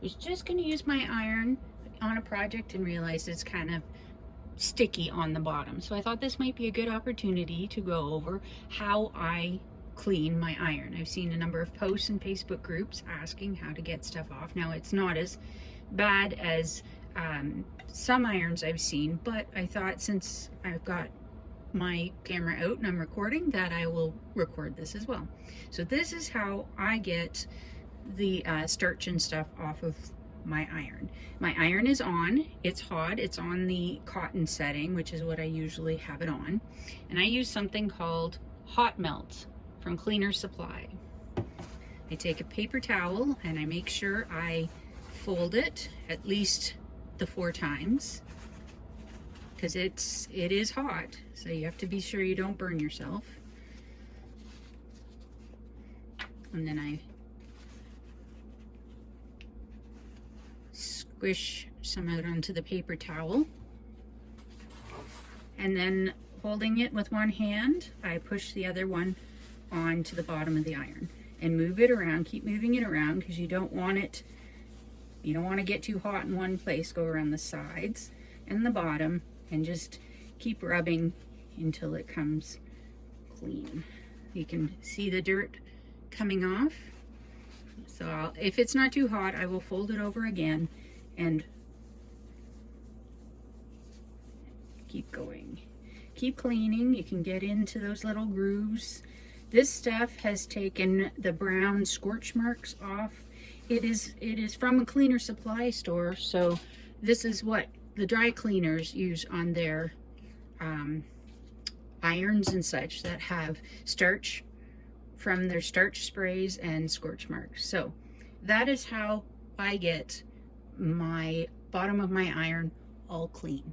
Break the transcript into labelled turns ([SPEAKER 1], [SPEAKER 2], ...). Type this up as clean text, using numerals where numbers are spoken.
[SPEAKER 1] Was just going to use my iron on a project and realized it's kind of sticky on the bottom. So I thought this might be a good opportunity to go over how I clean my iron. I've seen a number of posts in Facebook groups asking how to get stuff off. Now it's not as bad as some irons I've seen, but I thought since I've got my camera out and I'm recording, that I will record this as well. So this is how I get the starch and stuff off of my iron. My iron is on, it's hot, it's on the cotton setting, which is what I usually have it on. And I use something called Hot Melt from Cleaner Supply. I take a paper towel and I make sure I fold it at least the 4 times, because it is hot, so you have to be sure you don't burn yourself. And then I squish some out onto the paper towel, and then holding it with one hand, I push the other one onto the bottom of the iron and move it around. Keep moving it around because you don't want to get too hot in one place. Go around the sides and the bottom and just keep rubbing until it comes clean. You can see the dirt coming off. So if it's not too hot, I will fold it over again and keep going. Keep cleaning. You can get into those little grooves. This stuff has taken the brown scorch marks off. It is from a Cleaner Supply store, so this is what the dry cleaners use on their irons and such that have starch from their starch sprays and scorch marks. So that is how I get my bottom of my iron all clean.